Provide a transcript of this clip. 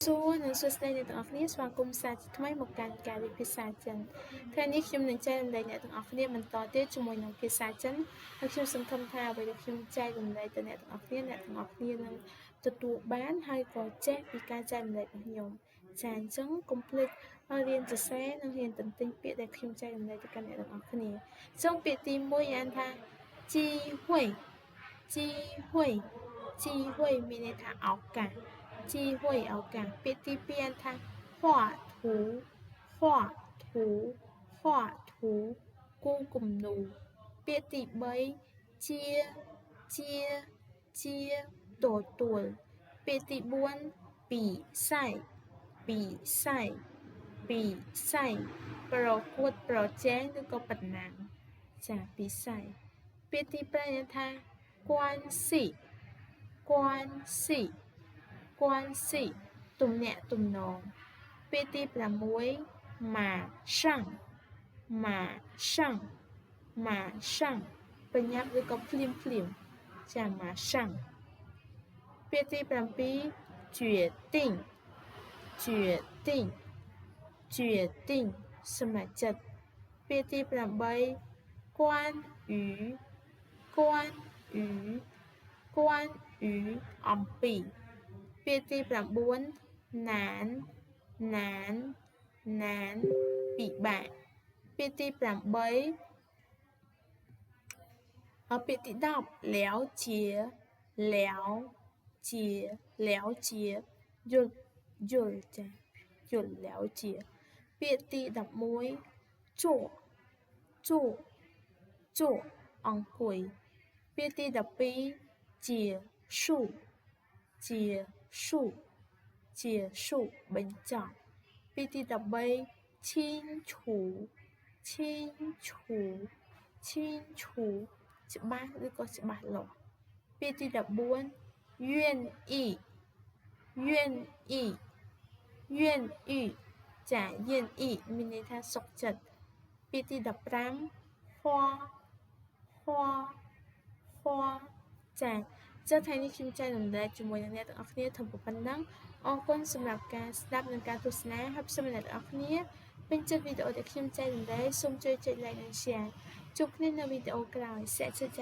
សួរនិងសួស្តីអ្នកទាំងអស់គ្នាស្វាគមន៍សាជាថ្មីមកកាន់ការរៀនភាសាចិនថ្ងៃនេះខ្ញុំនឹងចែករំលែកអ្នកទាំងអស់គ្នាបន្តទៀតជាមួយនឹងភាសាចិនហើយខ្ញុំសង្ឃឹមថាអ្វីដែលខ្ញុំចែករំលែកទៅអ្នកទាំងអស់គ្នានឹងទទួលបានហើយក៏ចេះពីការចែករំលែករបស់ខ្ញុំចាអញ្ចឹងកុំភ្លេចរៀនសរសេរនិងរៀនទន្ទិញពាក្យដែលខ្ញុំចែករំលែកទៅកាន់អ្នកទាំងអស់គ្នាអញ្ចឹងពាក្យទី1អានថាជីហុយមានន័យថាឱកាស机会ឱកាសពាក្យទី2អានថា画图គូគំនូរពាក្យទី3ជាទទួលពាក្យទី4ពីស័យប្រកួតប្រជែងឬក៏ប្រណាំងចាពីស័យពាក្យទី5អានថា关系ទំនាក់ទំនងពាក្យទី6马上ប្រញាប់ឬក៏ភ្លាមចា马上ពាក្យទី7决定សម្រេចចិត្តពាក្យទី8关于អំពីពាក្យទី9ណានពិបាកពាក្យទី10了解យល់了解ពាក្យទី11坐អង្គុយពាក្យទី12结束បញ្ចប់ពាក្យទី13清楚ច្បាស់ឬក៏ច្បាស់លាស់ពាក្យទី14愿意ចា愿意មានន័យថាសុខចិត្តពាក្យទី15花ចាចឹងថ្ងៃនេះខ្ញុំចែករំលែកជាមួយនឹងអ្នកទាំងអស់គ្នាធំប៉ុណ្ណឹងអរគុណសម្រាប់ការស្ដាប់និងការទស្សនាហើយសូមអ្នកទាំងអស់គ្នាពេញចិត្តវីដេអូដែលខ្ញុំចែករំលែកសូមជួយចុច like និង share ជួបគ្នានៅវីដេអូក្រោយsẽ 再见